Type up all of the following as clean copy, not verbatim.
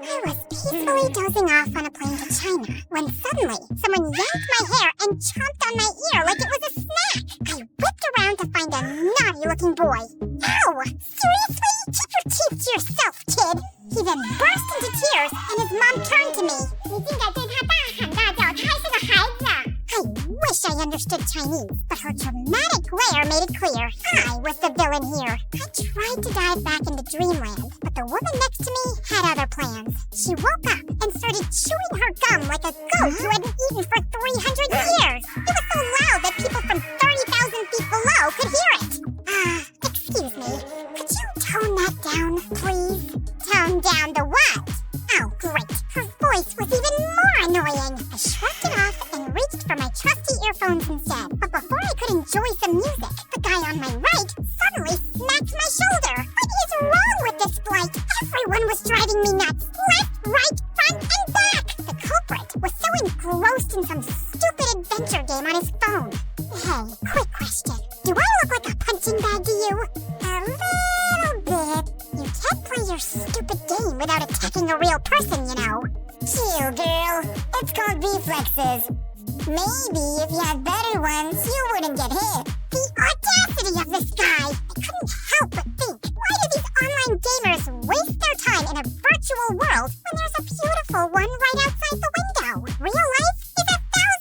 I was peacefully dozing off on a plane to China when suddenly someone yanked my hair and chomped on my ear like it was a snack. I whipped around to find a naughty-looking boy. Ow! Seriously? Keep your teeth to yourself, kid! He then burst into tears and his mom turned to me. I wish I understood Chinese, but her dramatic glare made it clear I was the villain here. I tried to dive back into dreamland, but the woman next to me had other plans. She woke up and started chewing her gum like a goat who hadn't eaten for 300 years. It was so loud that people from 30,000 feet below could hear it. Excuse me. Could you tone that down, please? Tone down the what? Oh, great. Her voice was even more annoying. I shrugged it off and reached for my trusty earphones instead. But before I could enjoy some music, the guy on my right suddenly smacked my shoulder. What is wrong with this flight? Everyone was driving me nuts. Left, right, front, and back. The culprit was so engrossed in some stupid adventure game on his phone. Hey, quick question. Do I look like a punching bag to you? A little bit. You can't play your stupid game without attacking a real person, you know. Chill, girl. It's called reflexes. Maybe if you had better ones, you wouldn't get hit. The audacity of this guy! I couldn't help but think, why do these online gamers waste their time in a virtual world when there's a beautiful one right outside the window? Real life is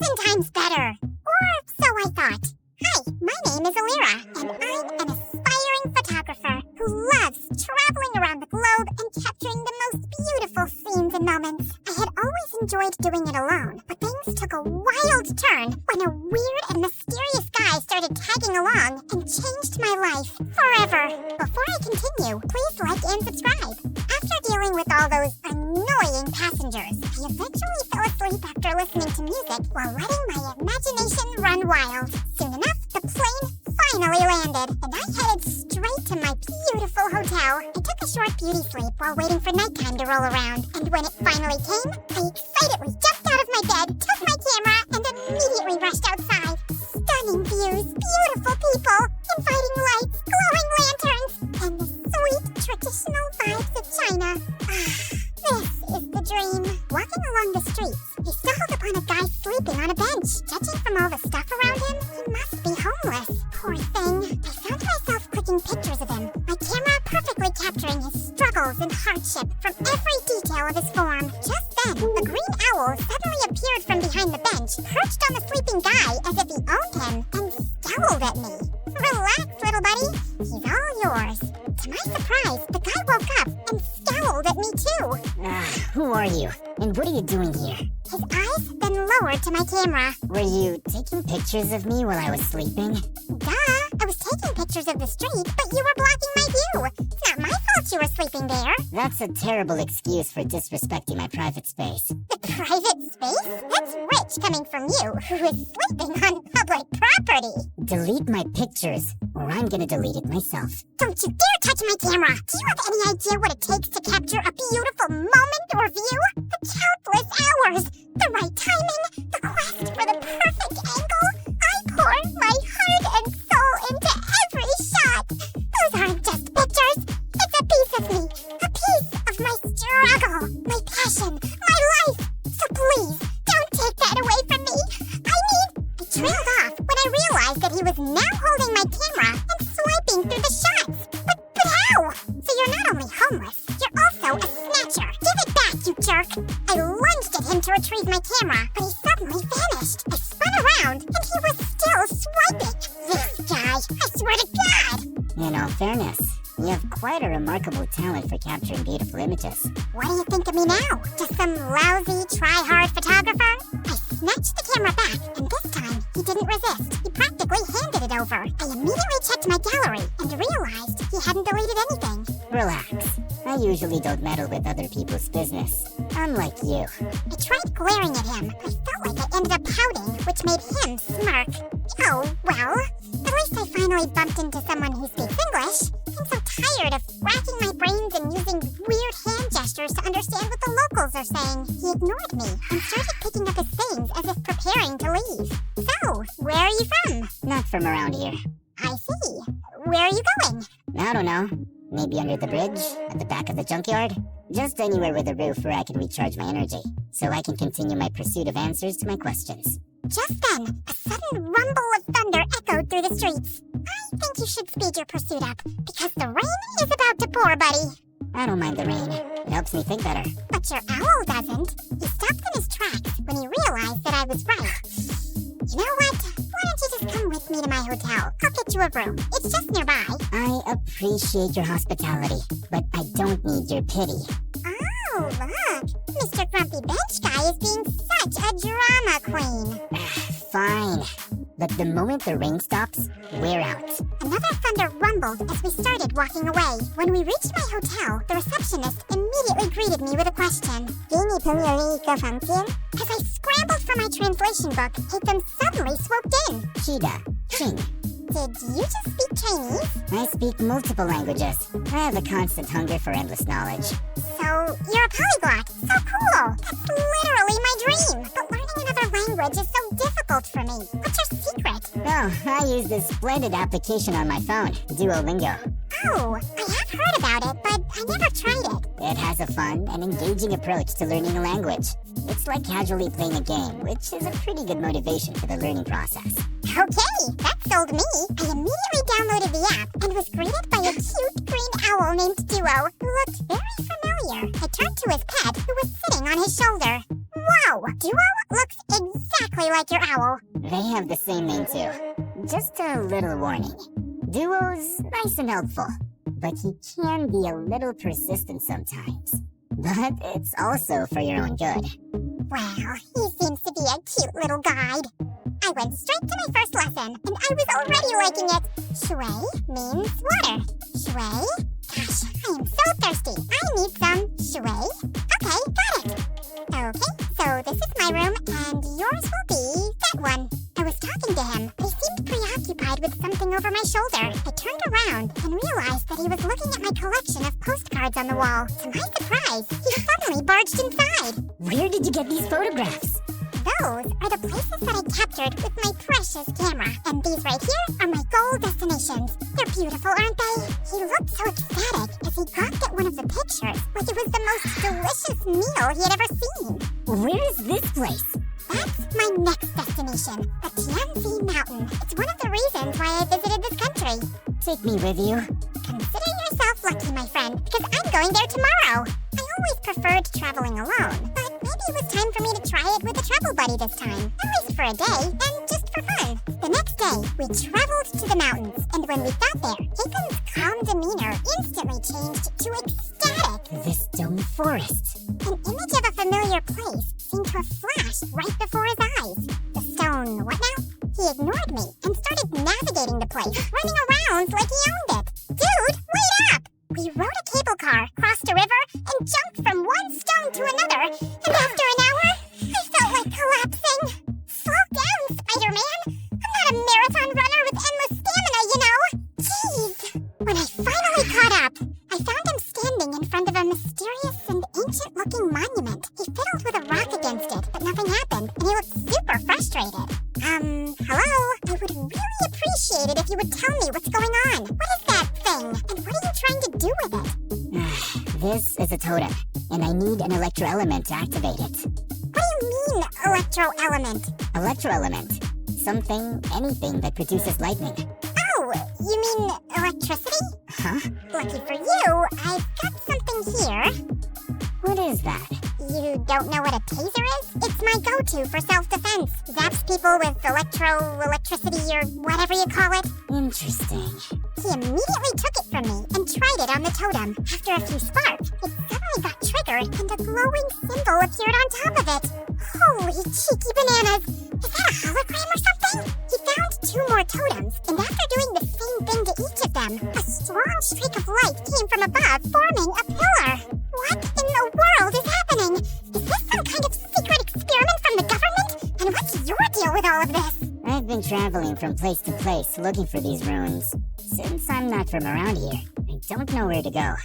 1,000 times better. Or so I thought. Hi, my name is Alira, and I'm an aspiring photographer who loves traveling around the globe and capturing the most beautiful scenes and moments. I had always enjoyed doing it alone, but things took a wild turn when a weird and mysterious guy started tagging along and changed my life forever. Before I continue, please like and subscribe. After dealing with all those annoying passengers, I eventually fell asleep after listening to music while letting my imagination run wild. Soon enough, the plane finally landed, and I headed straight to my beautiful hotel. I took a short beauty sleep while waiting for nighttime to roll around, and when it finally came, I excitedly jumped out of my bed, took my camera, and immediately rushed outside. Stunning views, beautiful people, inviting lights, glowing lanterns, and the sweet traditional vibes of China. This is the dream. Walking along the streets, I stumbled upon a guy sleeping on a bench. Judging from all the stuff around him, he must be homeless. Poor thing. I found myself clicking pictures of him, my camera perfectly capturing his struggles and hardship from every detail of his form. Just then, a green owl suddenly appeared from behind the bench, perched on the sleeping guy as if he owned him, and scowled at me. Relax, little buddy. He's all yours. To my surprise, the guy woke up and scowled at me too. Who are you? And what are you doing here? His eyes then lowered to my camera. Were you taking pictures of me while I was sleeping? Duh! I was taking pictures of the street, but you were blocking my view. It's not my fault you were sleeping there. That's a terrible excuse for disrespecting my private space. The private space? That's rich coming from you, who is sleeping on public property. Delete my pictures, or I'm gonna delete it myself. Don't you dare touch my camera! Do you have any idea what it takes to capture a beautiful moment or view? The countless hours, the right timing, the quest for the perfect angle. I pour my heart and soul into every shot. Those aren't just pictures. It's a piece of me, a piece of my struggle, my passion, my life. So please, don't take that away from me. I trailed off when I realized that he was now holding my camera and swiping through the shots. But how? So you're not only homeless, you're also a snatcher. Give it back, you jerk. I lunged at him to retrieve my camera, but he suddenly vanished. I spun around, and he was still swiping. This guy, I swear to God. In all fairness, you have quite a remarkable talent for capturing beautiful images. What do you think of me now? Just some lousy, try-hard photographer? I snatched the camera back, and this time, he didn't resist. He practically handed it over. I immediately checked my gallery and realized he hadn't deleted anything. Relax. I usually don't meddle with other people's business. Unlike you. I tried glaring at him. I felt like I ended up pouting, which made him smirk. Oh, well, at least I finally bumped into someone who speaks English. I'm so tired of racking my brains and using weird hand gestures to understand what the locals are saying. He ignored me and started picking up his things as if preparing to leave. So, where are you from? Not from around here. I see. Where are you going? I don't know. Maybe under the bridge? At the back of the junkyard? Just anywhere with a roof where I can recharge my energy, so I can continue my pursuit of answers to my questions. Just then, a sudden rumble of thunder echoed through the streets. I think you should speed your pursuit up, because the rain is about to pour, buddy. I don't mind the rain. It helps me think better. But your owl doesn't. He stopped in his tracks when he realized that I was right. You know what? Why don't you just come with me to my hotel? I'll get you a room. It's just nearby. I appreciate your hospitality, but I don't need your pity. Oh, look. Mr. Grumpy Bench Guy is being such a drama queen. Fine. But the moment the rain stops, we're out. Another thunder rumbled as we started walking away. When we reached my hotel, the receptionist immediately greeted me with a question. 给你朋友另一个房间? As I scrambled for my translation book, Hatham suddenly swooped in. Shida, Ching. Did you just speak Chinese? I speak multiple languages. I have a constant hunger for endless knowledge. So, you're a polyglot. So cool. That's literally my dream. But learning another language is so difficult for me. What's your secret? Oh, I use this splendid application on my phone, Duolingo. Oh, I have heard about it, but I never tried it. It has a fun and engaging approach to learning a language. It's like casually playing a game, which is a pretty good motivation for the learning process. Okay, that sold me. I immediately downloaded the app and was greeted by a cute green owl named Duo, who looked very familiar. I turned to his pet, who was sitting on his shoulder. Whoa, Duo looks exactly like your owl. They have the same name too. Just a little warning. Duo's nice and helpful, but he can be a little persistent sometimes. But it's also for your own good. Well, he seems to be a cute little guide. I went straight to my first lesson, and I was already liking it. Shui means water. Shui? Gosh, I am so thirsty. I need some shui. Okay, got it. Okay, so this is my room, and yours will be that one. I was talking to him, but he seemed preoccupied with something over my shoulder. I turned around and realized that he was looking at my collection of postcards on the wall. To my surprise, he suddenly barged inside. Where did you get these photographs? Those are the places that I captured with my precious camera. And these right here are my goal destinations. They're beautiful, aren't they? He looked so ecstatic as he gawked at one of the pictures, like it was the most delicious meal he had ever seen. Where is this place? That's my next destination, the Tianzi Mountain. It's one of the reasons why I visited this country. Take me with you. Consider yourself lucky, my friend, because I'm going there tomorrow. I always preferred traveling alone, but maybe it was time for me to try it with a travel buddy this time. At least for a day, and just for fun. The next day, we traveled to the mountains, and when we got there, Ethan's calm demeanor instantly changed to ecstatic. This stone forest. An image of a familiar place seemed to have flashed right before his eyes. The stone, what now? He ignored me and started navigating the place, running around like he owned it. Dude, wait up! We rode a cable car, crossed a river, and jumped from one stone to another. And after an hour, I felt like collapsing. Slow down, Spider-Man. I'm not a marathon runner with endless stamina, you know. Jeez. When I finally caught up, I found him standing in front of a mysterious and ancient-looking monument. He fiddled with a rock against it, but nothing happened, and he looked super frustrated. Hello? I would really appreciate it if you would tell me what's going on. What is that thing? And what are you trying to do with it? This is a totem, and I need an electro-element to activate it. What do you mean, electro-element? Electro-element. Something, anything that produces lightning. Oh, you mean electricity? Huh? Lucky for you, I've got something here. What is that? You don't know what a taser is? It's my go-to for self-defense. Zaps people with electricity, or whatever you call it. Interesting. He immediately took it from me and tried it on the totem. After a few sparks, it suddenly got triggered and a glowing symbol appeared on top of it. Holy cheeky bananas! Is that a hologram or something? He found 2 more totems, and after doing the same thing to each of them, a strong streak of light came from above, forming a pillar. What in the world is happening? Is this some kind of secret experiment from the government? And what's your deal with all of this? I've been traveling from place to place looking for these runes. Since I'm not from around here, I don't know where to go.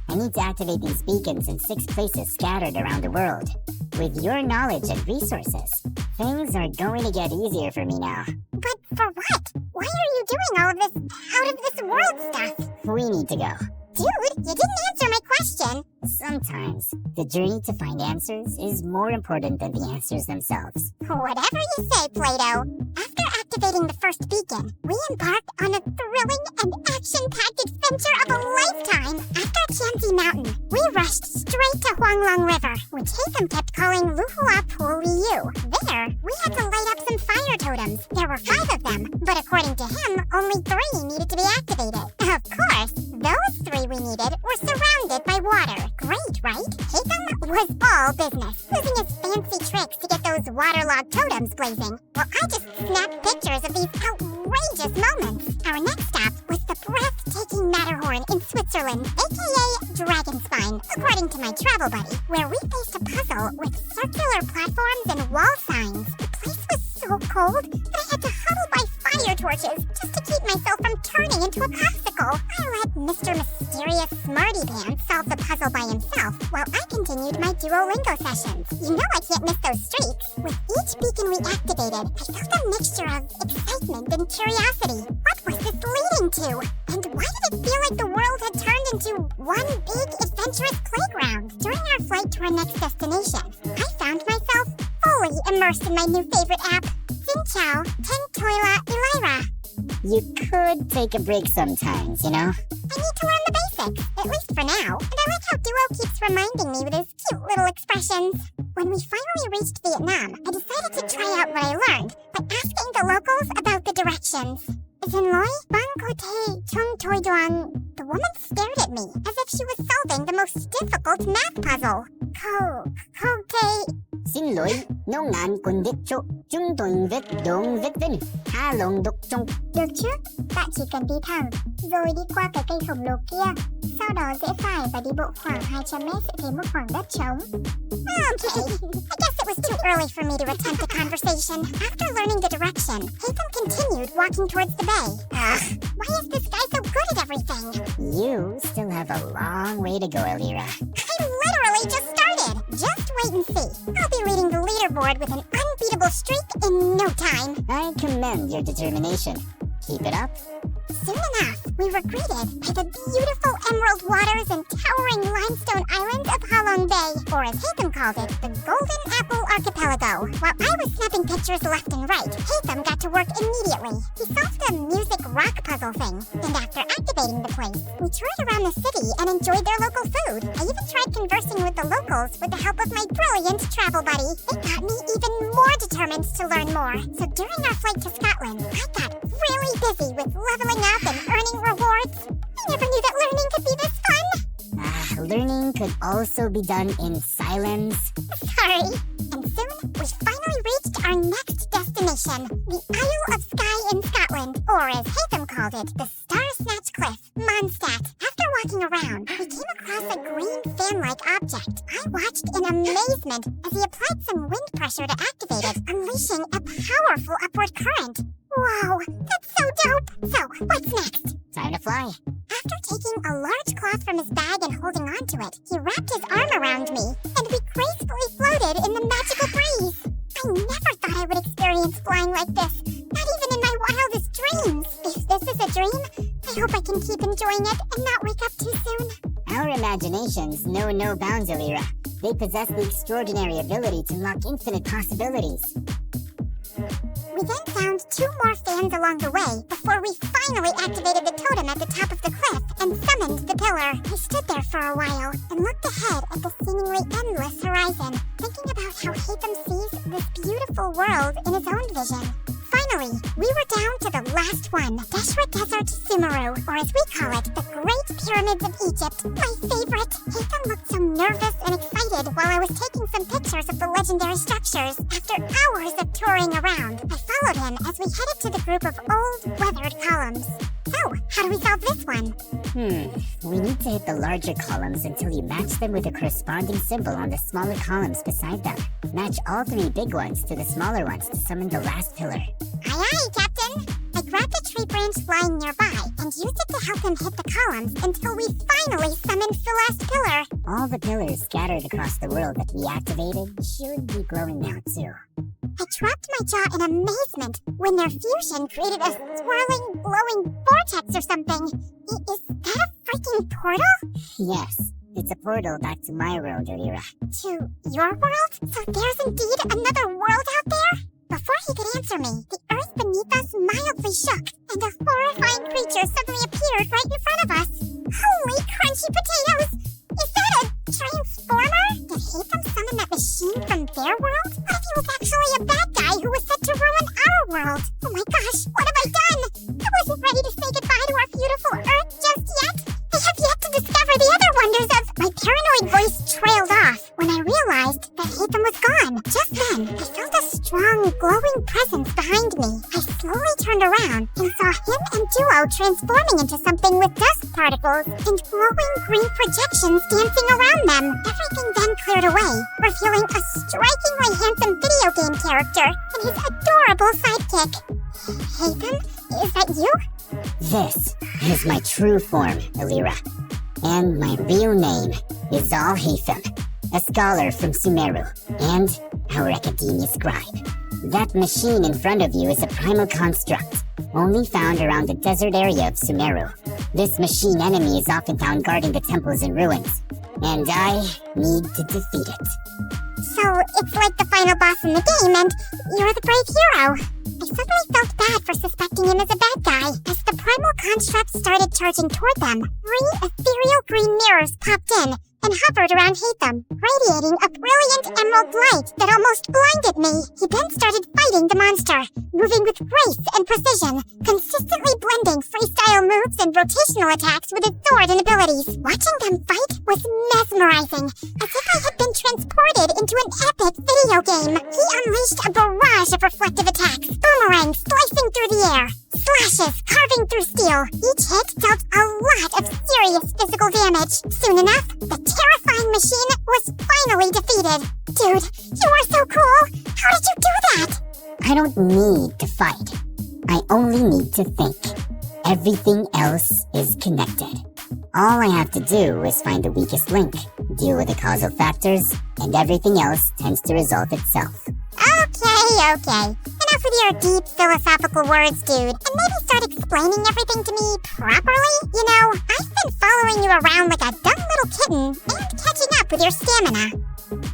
I need to activate these beacons in 6 places scattered around the world. With your knowledge and resources, things are going to get easier for me now. But for what? Why are you doing all of this out-of-this-world stuff? We need to go Dude, you didn't answer my question. Sometimes, the journey to find answers is more important than the answers themselves. Whatever you say, Plato. After activating the first beacon, we embarked on a thrilling and action-packed adventure of a lifetime. After Tianzi Mountain, we rushed straight to Huanglong River, which Hatham kept calling Luhua Pool Liu. There, we had to light up some fire totems. There were 5 of them, but according to him, only 3 needed to be activated. Of course, those 3 we needed were surrounded by water. Great, right? Hatham was all business, using his fancy tricks to get those waterlogged totems blazing, while I just snapped pictures of these outrageous moments. Our next stop was the breathtaking Matterhorn in Switzerland, aka Dragon Spine, according to my travel buddy, where we faced a puzzle with circular platforms and wall signs. The place was so cold that I had to huddle by fire torches just to keep myself from turning into a popsicle. I let Mr. Mysterious Smarty Pants solve the puzzle by himself, while I continued my Duolingo sessions. You know I can't miss those streaks. With each beacon we activated, I felt a mixture of excitement and curiosity. What was this leading to? And why did it feel like the world had turned into one big adventurous playground? During our flight to our next destination, I found myself fully immersed in my new favorite app, Xin Chao Ten Toila Elira. You could take a break sometimes, you know? I need to learn the basics, at least for now, and I like how Duo keeps reminding me with his cute little expressions. When we finally reached Vietnam, I decided to try out what I learned by asking the locals about the directions. Zinloi, Bang Kote, Chung Toi Duang. The woman stared at me as if she was solving the most difficult math puzzle. Kote. Xin lỗi, nông ngạn quần đích chỗ, chúng tôi vết đồn vết vinh, hà lồng đục trong. Được chứ, bạn chỉ cần đi thẳng, rồi đi qua cái cây khổng lồ kia. Sau đó rẽ phải và đi bộ khoảng 200 mét sẽ thấy một khoảng đất trống. Okay, I guess it was too early for me to attempt a conversation. After learning the direction, Hatham continued walking towards the bay. Why is this guy so good at everything? You still have a long way to go, Elira. I literally just started. Just wait and see. I'll be leading the leaderboard with an unbeatable streak in no time. I commend your determination. Keep it up. Soon enough, we were greeted by the beautiful emerald waters and towering limestone islands of Halong Bay, or as Hatham called it, the Golden Apple Archipelago. While I was snapping pictures left and right, Hatham got to work immediately. He solved a music rock puzzle thing, and after activating the place, we toured around the city and enjoyed their local food. I even tried conversing with the locals with the help of my brilliant travel buddy. It got me even more determined to learn more. So during our flight to Scotland, I got really busy with leveling up and earning rewards. I never knew that learning could be this fun. Learning could also be done in silence. Sorry. And soon, we finally reached our next destination, the Isle of Skye in Scotland, or as Hatham called it, the Star Snatch Cliff, Mondstadt. After walking around, we came across a green fan-like object. I watched in amazement as he applied some wind pressure to activate it, unleashing a powerful upward current. Wow, that's so dope! So, what's next? Time to fly. After taking a large cloth from his bag and holding onto it, he wrapped his arm around me, and we gracefully floated in the magical breeze. I never thought I would experience flying like this, not even in my wildest dreams. If this is a dream, I hope I can keep enjoying it and not wake up too soon. Our imaginations know no bounds, Elira. They possess the extraordinary ability to unlock infinite possibilities. We then found 2 more fans along the way before we finally activated the totem at the top of the cliff and summoned the pillar. I stood there for a while and looked ahead at the seemingly endless horizon, thinking about how Hatham sees this beautiful world in his own vision. Finally, we were down to the last one, Deshra Desert Sumeru, or as we call it, the Great Pyramids of Egypt, my favorite. Hatham looked so nervous and excited while I was taking some pictures of the legendary structures. After hours of touring around, I followed him as we headed to the group of old, weathered columns. So, how do we solve this one? We need to hit the larger columns until you match them with a corresponding symbol on the smaller columns beside them. Match all 3 big ones to the smaller ones to summon the last pillar. Aye, aye, Captain. I grabbed a tree branch lying nearby and used it to help him hit the columns until we finally summoned the last pillar. All the pillars scattered across the world that we activated should be glowing now too. I dropped my jaw in amazement when their fusion created a swirling, glowing vortex or something. Is that a freaking portal? Yes, it's a portal back to my world, Elira. To your world? So there's indeed another world out there? Before he could answer me, the earth beneath us mildly shook, and a horrifying creature suddenly appeared right in front of us. Holy crunchy potatoes! Is that a transformer? Did Haytham summon that machine from their world? What if he was actually a bad guy who was set to ruin our world? Oh my gosh, what have I done? I wasn't ready to say goodbye to our beautiful earth just yet. I have yet to discover the other wonders of... My paranoid voice trailed off when I realized that Haytham was gone. Just then, I felt a strong, glowing presence behind me. I slowly turned around and saw him and Duo transforming into something with dust particles and glowing green projections dancing around them. Everything then cleared away, revealing a strikingly handsome video game character and his adorable sidekick. Haytham, is that you? This is my true form, Elira. And my real name is Zal Haytham, a scholar from Sumeru, and our academia scribe. That machine in front of you is a primal construct, only found around the desert area of Sumeru. This machine enemy is often found guarding the temples and ruins, and I need to defeat it. So it's like the final boss in the game, and you're the brave hero. I suddenly felt bad for suspecting him as a bad guy. As the primal construct started charging toward them, 3 ethereal green mirrors popped in and hovered around Haytham, radiating a brilliant emerald light that almost blinded me. He then started fighting the monster, moving with grace and precision, consistently blending freestyle moves and rotational attacks with his sword and abilities. Watching them fight was mesmerizing, as if I had been transported into an epic video game. He unleashed a barrage of reflective attacks, boomerangs slicing through the air, slashes carving through steel. Each hit dealt a lot of serious physical damage. Soon enough, the terrifying machine was finally defeated. Dude, you are so cool! How did you do that? I don't need to fight. I only need to think. Everything else is connected. All I have to do is find the weakest link, deal with the causal factors, and everything else tends to resolve itself. Okay. Enough with your deep philosophical words, dude, and maybe start explaining everything to me properly? You know, I've been following you around like a dumb little kitten and catching up with your stamina.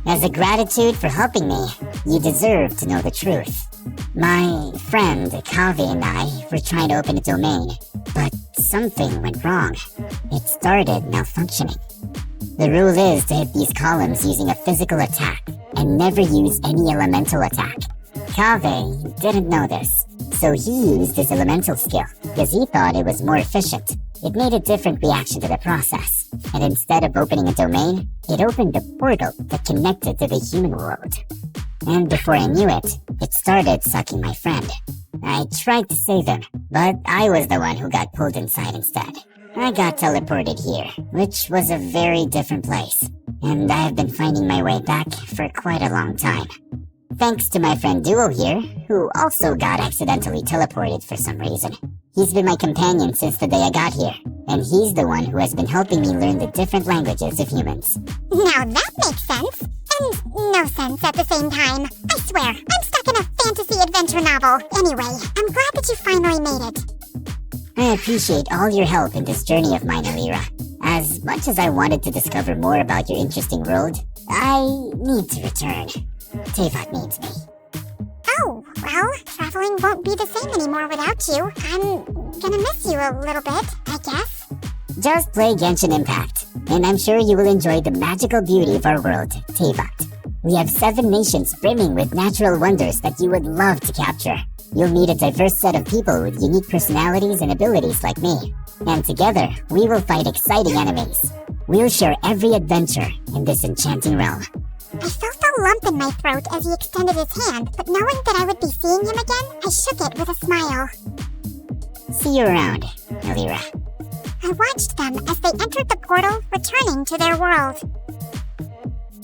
As a gratitude for helping me, you deserve to know the truth. My friend Kave and I were trying to open a domain, but something went wrong. It started malfunctioning. The rule is to hit these columns using a physical attack and never use any elemental attack. Kave didn't know this, so he used his elemental skill because he thought it was more efficient. It made a different reaction to the process, and instead of opening a domain, it opened a portal that connected to the human world. And before I knew it, it started sucking my friend. I tried to save him, but I was the one who got pulled inside instead. I got teleported here, which was a very different place, and I have been finding my way back for quite a long time. Thanks to my friend Duo here, who also got accidentally teleported for some reason. He's been my companion since the day I got here, and he's the one who has been helping me learn the different languages of humans. Now that makes sense, and no sense at the same time. I swear, I'm stuck in a fantasy adventure novel. Anyway, I'm glad that you finally made it. I appreciate all your help in this journey of mine, Elira. As much as I wanted to discover more about your interesting world, I need to return. Teyvat needs me. Oh, well, traveling won't be the same anymore without you. I'm gonna miss you a little bit, I guess. Just play Genshin Impact, and I'm sure you will enjoy the magical beauty of our world, Teyvat. We have 7 nations brimming with natural wonders that you would love to capture. You'll meet a diverse set of people with unique personalities and abilities like me. And together, we will fight exciting enemies. We'll share every adventure in this enchanting realm. I felt a lump in my throat as he extended his hand, but knowing that I would be seeing him again, I shook it with a smile. See you around, Elira. I watched them as they entered the portal, returning to their world.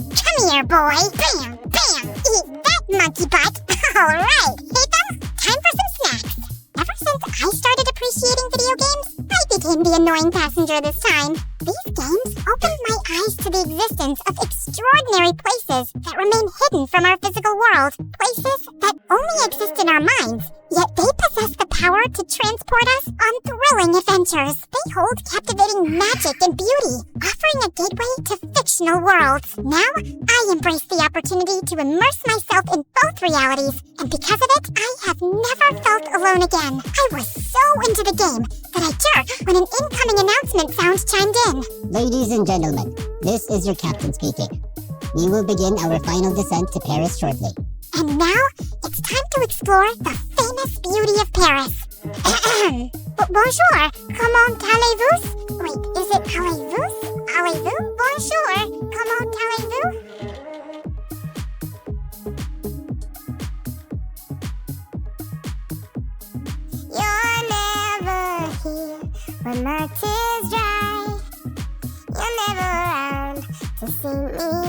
Come here, boy! Bam! Bam! Eat that, monkey butt! Alright, Haytham, time for some snacks! Ever since I started appreciating video games, I became the annoying passenger this time. These games opened my eyes to the existence of extraordinary places that remain hidden from our physical world. Places that only exist in our minds, Yet they possess the power to transport us on thrilling adventures. They hold captivating magic and beauty, offering a gateway to fictional worlds. Now, I embrace the opportunity to immerse myself in both realities, and because of it, I have never felt alone again. I was so into the game that I jerked when an incoming announcement sound chimed in. Ladies and gentlemen, this is your captain speaking. We will begin our final descent to Paris shortly. And now, it's time to explore the famous beauty of Paris. Bonjour, comment allez-vous? Wait, is it allez-vous? Allez-vous? Bonjour, comment allez-vous? You're never here when my tears dry. You're never around to see me